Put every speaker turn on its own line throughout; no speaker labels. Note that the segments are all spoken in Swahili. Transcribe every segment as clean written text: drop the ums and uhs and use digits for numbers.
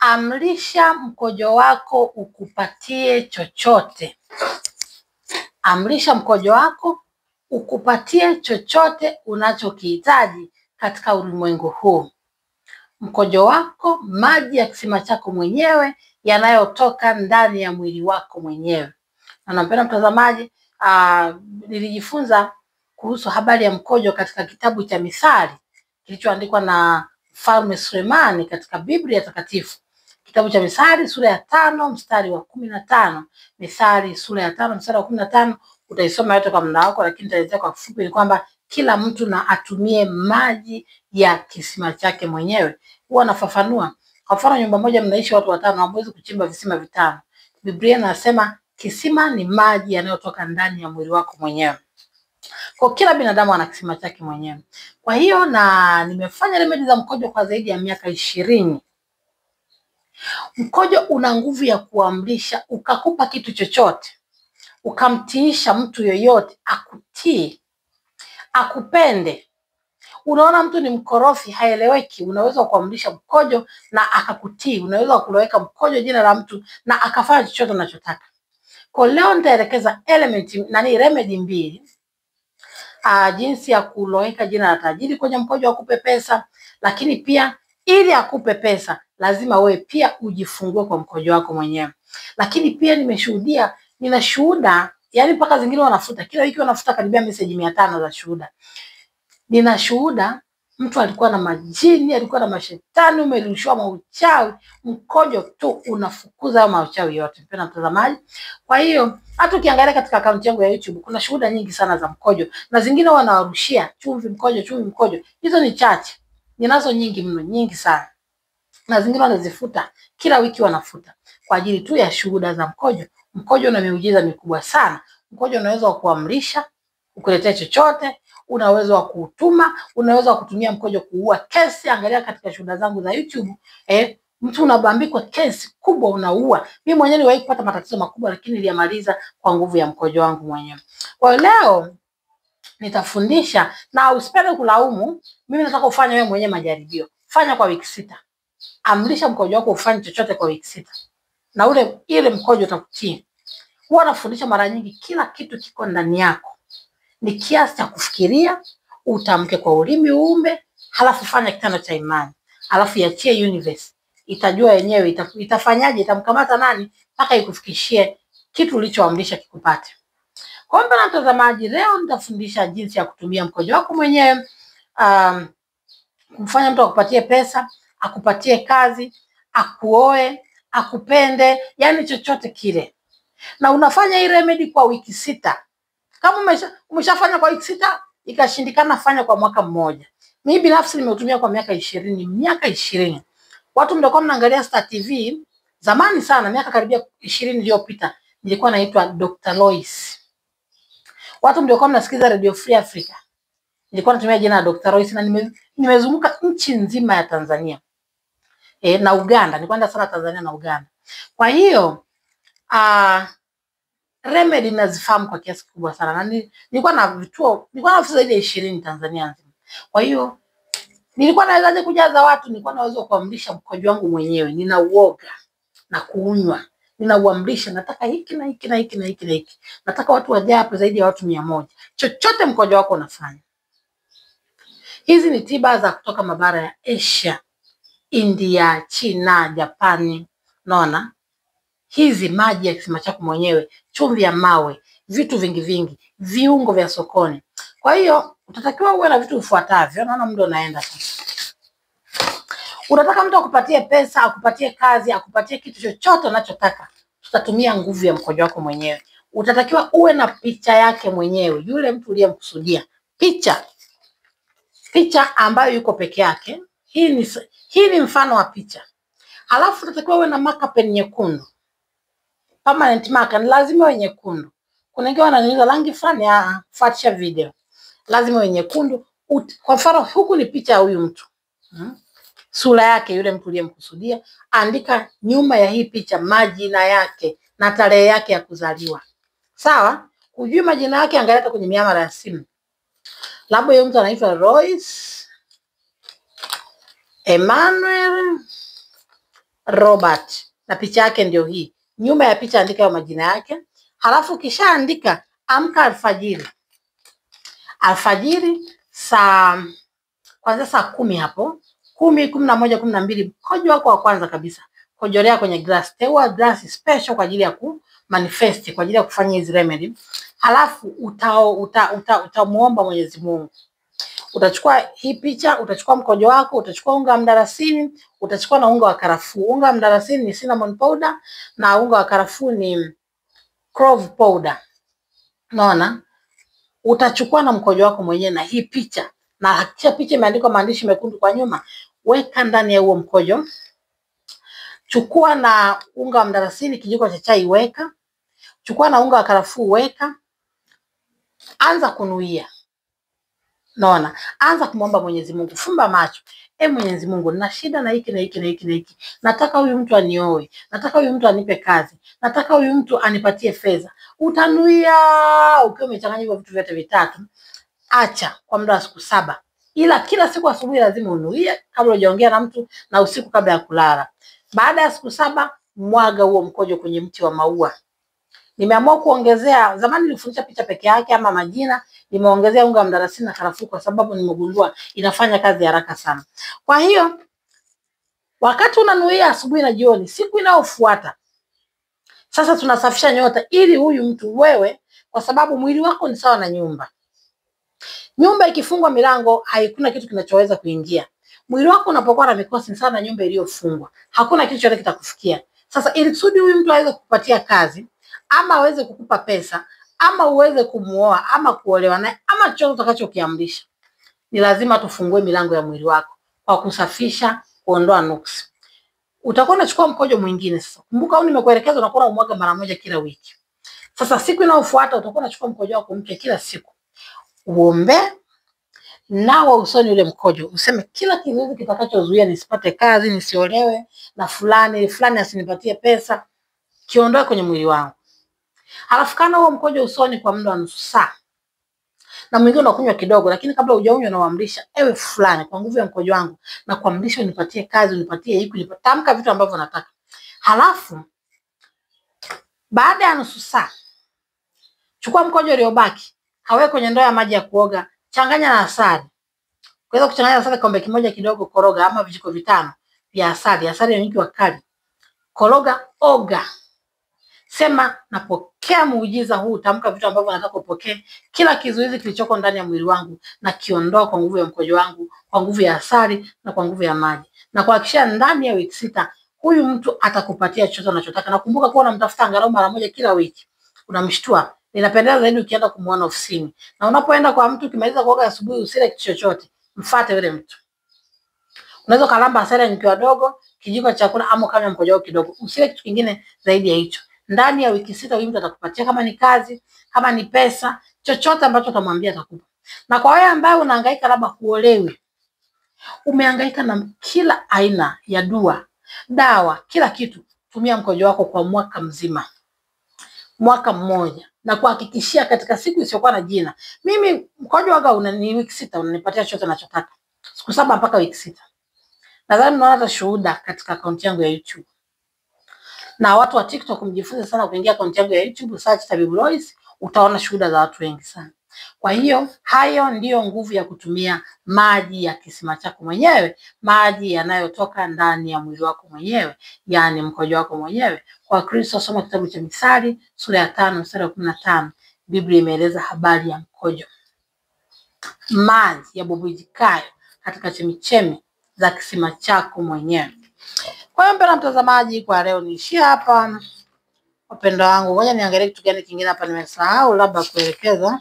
Amrisha mkojo wako ukupatie chochote. Amrisha mkojo wako ukupatie chochote unachokihitaji katika ulimwengu huu. Mkojo wako, maji ya kisima chako mwenyewe yanayotoka ndani ya mwili wako mwenyewe. Na nampenda mtazamaji, nilijifunza kuhusu habari ya mkojo katika kitabu cha Mithali kilichoandikwa na Mfalme Sulemani katika Biblia Takatifu. Kitabu cha Mithali sura ya 5 mstari wa 15. Mithali sura ya 5 mstari wa 15, utaisoma yote kwa muda wako, lakini nitaelezea kwa kifupi ni kwamba kila mtu na atumie maji ya kisima chake mwenyewe. Huwa nafafanua. Kwa mfano, nyumba moja mnaishi watu 5, hamwezi kuchimba visima 5. Biblia inasema kisima ni maji yanayotoka ndani ya mwili wako mwenyewe. Kwa kila binadamu ana kisima chake mwenyewe. Kwa hiyo na nimefanya remedi za mkojo kwa zaidi ya miaka 20. Mkojo una nguvu ya kuamrisha, ukakupa kitu chochote, ukamtiisha mtu yoyote akutii, akupende. Unaona mtu ni mkorofi, haeleweki, unaweza kuamrisha mkojo na akakutii. Unaweza kuloweka mkojo jina la mtu na akafanya chochote unachotaka. Kwa leo nitaelekeza remedy 2. Jinsi ya kuloweka jina la tajiri kwenye mkojo akupe pesa, lakini pia ili akupe pesa lazima wewe pia ujifungue kwa mkojo wako mwenyewe. Lakini pia nina shuhuda, yani mpaka zingine wanafuta kila wiki, wanafuta karibia message 500 za shuhuda. Nina shuhuda mtu alikuwa na majini, alikuwa na mashetani, umerushiwa mauchawi, mkojo tu unafukuza hayo mauchawi yote. Mpendwa mtazamaji, kwa hiyo hata ukiangalia katika akaunti yangu ya YouTube kuna shuhuda nyingi sana za mkojo, na zingine wanawarushia chumvi mkojo, chumvi mkojo. Hizo ni chache, ninazo nyingi mno, nyingi sana, na zingine wanazifuta kila wiki, wanafuta kwa ajili tu ya shuhuda za mkojo. Mkojo una miujiza mikubwa sana. Mkojo unaweza kuamrisha ukuletee chochote, unaweza wa kuutuma, unaweza kutumia mkojo kuua kesi. Angalia katika shuhuda zangu za YouTube, mtu unabambikwa kesi kubwa unaua. Mimi mwenyewe niliwahi kupata matatizo makubwa, lakini niliyamaliza kwa nguvu ya mkojo wangu mwenyewe. Kwa leo nitafundisha, na usipende kulaumu. Mimi nataka ufanye wewe mwenyewe majaribio. Fanya kwa wiki 6. Amrisha mkojo wako ufanye chochote kwa wiki 6. Na ile mkojo utakutii. Huwa nafundisha mara nyingi, kila kitu kiko ndani yako. Ni kiasi cha kufikiria, utamke kwa ulimi uumbe, halafu fanya kitendo cha imani. Halafu iachie universe. Itajua yenyewe itafanyaje, itamkamata nani mpaka ikufikishie kitu ulichoamrisha kikupate. Kwa hiyo mtazamaji, leo nitafundisha jinsi ya kutumia mkojo wako mwenyewe kumfanya mtu akupatie pesa, akupatie kazi, akuoe, akupende, yani chochote kile. Na unafanya hii remedy kwa wiki 6. Kama umeshafanya kwa wiki 6 ikashindikana, fanya kwa mwaka mmoja. Mimi binafsi nimeutumia kwa miaka 20. Watu mlikuwa mnaangalia Star TV zamani sana, miaka karibia 20 iliyopita, nilikuwa naitwa Dr. Lois. Watu mlikuwa mnasikiza Radio Free Africa, nilikuwa natumia jina la Dr. Lois, na nimezunguka nchi nzima ya Tanzania na Uganda. Nilikwenda sana Tanzania na Uganda. Kwa hiyo remedy nazifahamu kwa kiasi kikubwa sana, na nilikuwa na ofisi zaidi ya 20 Tanzania nzima. Kwa hiyo nilikuwa nawezaje kujaza watu? Nilikuwa naweza kuamrisha mkojo wangu mwenyewe. Nina uoga na kuunywa, ninauamrisha, nataka hiki na hiki na hiki na hiki na hiki, nataka watu wajae hapo zaidi ya watu 100. Chochote mkojo wako unafanya. Hizi ni tiba za kutoka mabara ya Asia, India, China, Japani. Naona hizi maji ya kisima chako mwenyewe, chumvi ya mawe, vitu vingi, viungo vya sokoni. Kwa hiyo utatakiwa uwe na vitu vifuatavyo. Naona muda unaenda sasa. Unataka mtu akupatie pesa, akupatie kazi, akupatie kitu chochote unachotaka, tutatumia nguvu ya mkojo wako mwenyewe. Utatakiwa uwe na picha yake mwenyewe, yule mtu uliyemkusudia. Picha ambayo yuko peke yake. Hii ni mfano wa picha. Halafu utatakiwa uwe na marker pen nyekundu. Permanent marker ni lazima iwe nyekundu. Kuna wengine wananiuliza rangi fulani, fuatisha video. Lazima iwe nyekundu. Kwa mfano huku ni picha ya huyu mtu. Sura yake yule mtu uliyemkusudia. Andika nyuma ya hii picha majina yake na tarehe yake ya kuzaliwa. Sawa? Kujua majina yake, angalia kwenye miamala ya simu. Labda yule mtu anaitwa Royce Emmanuel Robert, na picha yake ndio hii. Nyuma ya picha andika hayo majina yake. Halafu kisha andika, amka alfajiri. Alfajiri kwanza saa 10 hapo. 10, 11, 12, mkojo wako wa kwanza kabisa. Kojolea kwenye glass. Teua glass special kwa ajili ya manifest, kwa ajili ya kufanya hizi remedy. Halafu utamuomba Mwenyezi Mungu. Utachukua hii picha, utachukua mkojo wako, utachukua unga wa mdalasini, utachukua na unga wa karafuu. Unga wa mdalasini ni cinnamon powder na unga wa karafuu ni clove powder. Unaona? Utachukua na mkojo wako mwenyewe na hii picha. Na hakikisha picha imeandikwa maandishi mekundu kwa nyuma. Weka ndani ya huo mkojo. Chukua na unga wa mdalasini kijiko cha chai weka. Chukua na unga wa karafuu weka. Anza kunuia. Naona, anza kumwomba Mwenyezi Mungu. Fumba macho. Mwenyezi Mungu, nina shida na hiki na hiki na hiki na hiki. Nataka huyu mtu anioe. Nataka huyu mtu anipe kazi. Nataka huyu mtu anipatie fedha. Utanuia ukiwa umechanganya hivyo vitu vyote vitatu. Acha kwa muda wa siku 7. Ila kila siku asubuhi lazima unuie kabla hujaongea na mtu na usiku kabla ya kulala. Baada ya siku 7 mwaga huo mkojo kwenye mti wa maua. Nimeamua kuongezea, zamani nilifundisha picha peke yake ama majina, nimeongezea unga wa mdalasini na karafuu kwa sababu nimegundua inafanya kazi haraka sana. Kwa hiyo wakati unanuia asubuhi na jioni, siku inayofuata sasa tunasafisha nyota ili huyu mtu wewe, kwa sababu mwili wako ni sawa na nyumba. Nyumba ikifungwa milango hakuna kitu kinachoweza kuingia. Mwili wako unapokuwa na mikosi ni sawa na nyumba iliyofungwa. Hakuna kitu chochote kitakufikia. Sasa ili kusudi huyu mtu aweze kukupatia kazi, ama aweze kukupa pesa, ama uweze kumuoa, ama kuolewa naye, ama chochote utakachokiamrisha, ni lazima tufungue milango ya mwili wako kwa kusafisha, kuondoa nuksi. Utakuwa unachukua mkojo mwingine sasa. Kumbuka au nimekuelekeza unakuwa umwaga mara moja kila wiki. Sasa siku inayofuata utakuwa unachukua mkojo wako mpya kila siku. Uombe, nawa usoni ule mkojo. Useme kila kizuizi kitakachozuia nisipate kazi, nisiolewe na fulani asinipatie pesa, kiondoe kwenye mwili wangu. Halafu kana huo mkojo usoni kwa muda wa nusu saa. Na mwingine unakunywa kidogo, lakini kabla hujaunywa unaamrisha, ewe fulani kwa nguvu ya mkojo wangu na kuamrisha unipatie kazi, unipatie hiki, tamka vitu ambavyo nataka. Halafu baada ya nusu saa chukua mkojo uliobaki, kawe kwenye ndoo ya maji ya kuoga, changanya na asali. Kuweza kuchanganya asali kikombe kimoja kidogo, koroga ama vijiko 5 vya asali. Asali ni nyingi wakali. Koroga, oga. Sema napokea muujiza huu, tamka vitu ambavyo nataka upokee. Kila kizuizi kilichoko ndani ya mwili wangu na kiondoa kwa nguvu ya mkojo wangu, kwa nguvu ya asali na kwa nguvu ya maji. Na kuhakikisha ndani ya wiki 6 huyu mtu atakupatia chochote unachotaka. Na kumbuka kuwa unamtafuta angalau mara moja kila wiki. Unamshtua. Ninapendeza zaidi ukienda kumuona ofisini. Na unapoenda kwa mtu ukimaliza kuoga asubuhi usile kitu chochote, mfuate yule mtu. Unaweza kalamba asali nikiwa dogo, kijiko cha chakula ama kama mkojo wako kidogo. Usile kitu kingine zaidi ya hicho. Ndani ya wiki 6 huyu mtu atakupatia, kama ni kazi, kama ni pesa, chochote ambacho utamwambia atakupa. Na kwa wewe ambaye unahangaika labda kuolewe, umehangaika na kila aina ya dua, dawa, kila kitu, tumia mkojo wako kwa mwaka mzima. Mwaka mmoja. Na kuhakikishia katika siku isiyokuwa na jina. Mimi mkojo wangu ni wiki 6 unanipatia chochote ninachotaka. Siku 7 mpaka wiki 6. Nadhani mnaona hata shuhuda katika akaunti yangu ya YouTube. Na watu wa TikTok mjifunze sana kuingia akaunti yangu ya YouTube, search Tabibu Lois, utaona shuhuda za watu wengi sana. Kwa hiyo hayo ndiyo nguvu ya kutumia maji ya kisima chako mwenyewe, maji yanayotoka ndani ya mwili wako mwenyewe, yani mkojo wako mwenyewe. Kwa Kristo soma kitabu cha Mithali sura ya 5 mstari wa 15. Biblia imeeleza habari ya mkojo. Maji yabubujikayo katika chemichemi za kisima chako mwenyewe. Kwa hiyo mpendwa mtazamaji, kwa leo niishia hapa. Wapendwa wangu, ngoja niangalie kitu gani kingine hapa nimesahau labda kuelekeza.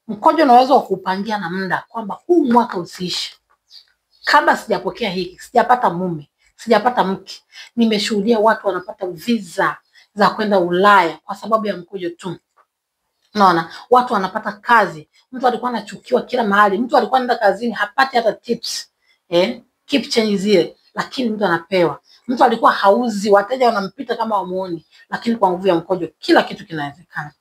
Mkojo unaweza kuupangia na muda kwamba huu mwaka usiishe kabla sijapokea hiki, sijapata mume, sijapata mke. Nimeshuhudia watu wanapata visa za kwenda Ulaya kwa sababu ya mkojo tu. Unaona, watu wanapata kazi. Mtu alikuwa anachukiwa kila mahali. Mtu alikuwa anaenda kazini hapati hata tips. Keep change zile, lakini mtu anapewa. Mtu alikuwa hauzi, wateja wanampita kama wamuoni, lakini kwa nguvu ya mkojo kila kitu kinawezekana.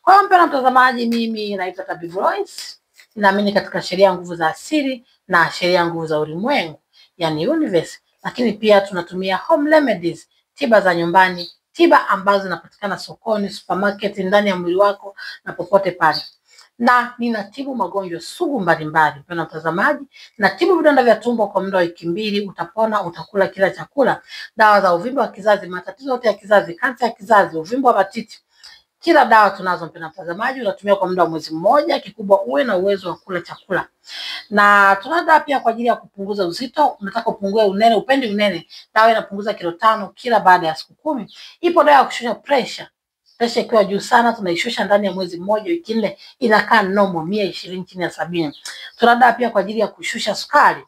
Kwa hiyo mpendwa mtazamaji, mimi naitwa Tabibu Lois. Ninaamini katika sheria ya nguvu za asili na sheria ya nguvu za ulimwengu, yani universe. Lakini pia tunatumia home remedies, tiba za nyumbani, tiba ambazo zinapatikana sokoni, supermarket, ndani ya mwili wako na popote pale. Na ninatibu magonjwa sugu mbalimbali. Mpendwa mtazamaji, natibu vidonda vya tumbo kwa muda wa wiki 2, utapona, utakula kila chakula. Dawa za uvimbe wa kizazi, matatizo yote ya kizazi, kansa ya kizazi, uvimbe wa matiti, kila dawa tunazo. Mpendwa mtazamaji, unatumia kwa muda wa mwezi mmoja, kikubwa uwe na uwezo wa kula chakula. Na tuna dawa pia kwa ajili ya kupunguza uzito. Unataka upungue unene, upendi unene, dawa inapunguza kilo 5 kila baada ya siku 10. Ipo dawa ya kushusha pressure. Pressure ikiwa juu sana tunaishusha ndani ya mwezi mmoja, wiki 4 inakaa normal 120 chini ya 70. Tuna dawa pia kwa ajili ya kushusha sukari.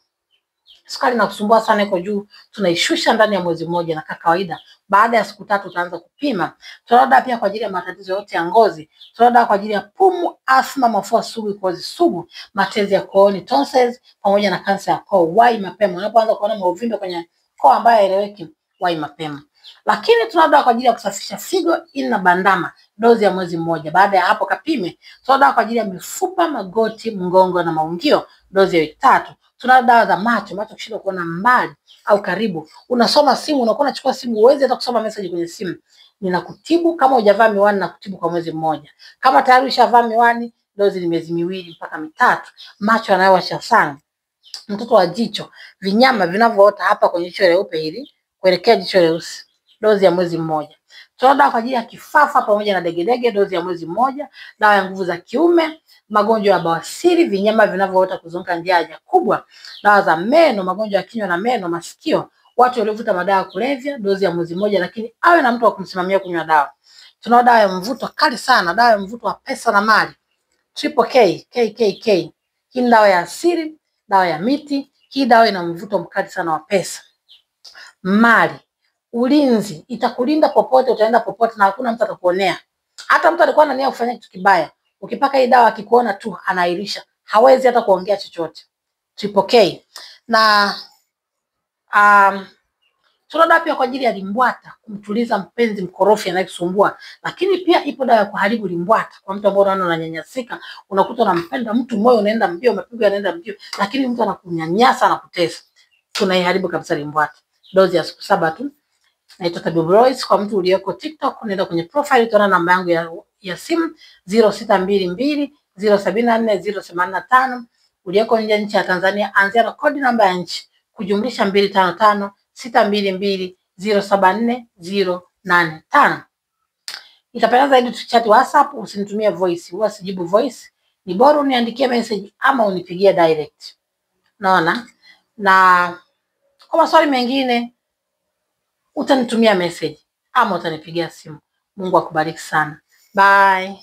Sukari inakusumbua sana, iko juu, tunaishusha ndani ya mwezi mmoja na kawaida. Baada ya siku 3 utaanza kupima. Tuna dawa pia kwa ajili ya matatizo yote ya ngozi. Tuna dawa kwa ajili ya pumu, asma, mafua sugu, kozi sugu, matezi ya kooni, tonsils, pamoja na kansa ya koo. Wahi mapema. Unapoanza kuona mauvimbe kwenye koo ambayo haieleweki, wahi mapema. Lakini tuna dawa kwa ajili ya kusafisha figo, ini na bandama, dozi ya mwezi mmoja. Baada ya hapo kapime. Tuna dawa kwa ajili ya mifupa, magoti, mgongo na maungio, dozi ya wiki 3. Tuna dawa za macho, macho kushindwa kuona mbali au karibu. Unasoma simu, unakuwa unachukua simu, uweze hata kusoma message kwenye simu. Ninakutibu kama hujavaa miwani, na kutibu kwa mwezi mmoja. Kama tayari ushavaa miwani, dozi ni miezi 2 mpaka 3. Macho yanayowasha sana, mtoto wa jicho, vinyama vinavyoota hapa kwenye jicho leupe hili kuelekea jicho leusi, dozi ya mwezi mmoja. Tuna dawa kwa ajili ya kifafa pamoja na degedege, dozi ya mwezi mmoja. Dawa ya nguvu za kiume, magonjwa ya bawasiri, vinyama vinavyoota kuzunguka njia ya haja kubwa. Dawa za meno, magonjwa ya kinywa na meno, masikio, watu waliovuta madawa ya kulevya, dozi ya mwezi mmoja, lakini awe na mtu wa kumsimamia kunywa dawa. Tuna dawa ya mvuto kali sana, dawa ya mvuto wa pesa na mali, Triple K, KKK. Hii ni dawa ya asili, dawa ya miti. Hii dawa ina mvuto mkali sana wa pesa, mali, ulinzi. Itakulinda popote, utaenda popote na hakuna mtu atakuonea. Hata mtu alikuwa anania kufanya kitu kibaya, ukipaka hii dawa akikuona tu anairisha, hawezi hata kuongea chochote. Triple K. Na tuna dawa pia kwa ajili ya limbwata, kumtuliza mpenzi mkorofi anayekusumbua. Lakini pia ipo dawa ya kuharibu limbwata kwa mtu ambaye unaona unanyanyasika, unakuta unampenda mtu, moyo unaenda mbio, mapigo yanaenda mbio, lakini mtu anakunyanyasa na kutesa. Tunaiharibu kabisa limbwata, dozi ya siku 7 tu. Naitwa Tabibu Royce. Kwa mtu uliyeko TikTok, unaenda kwenye profile utaona namba yangu ya simu 0622 074 085. Uliyeko nje nchi ya Tanzania, anzia na kodi namba ya nchi kujumlisha 255 622 074 085. Itapendeza zaidi tuchati WhatsApp, usinitumie voice. Huwa sijibu voice. Ni bora uniandikie message ama unipigie direct. Naona? Na kwa maswali mengine utanitumia message ama utanipigia simu. Mungu akubariki sana. Bye.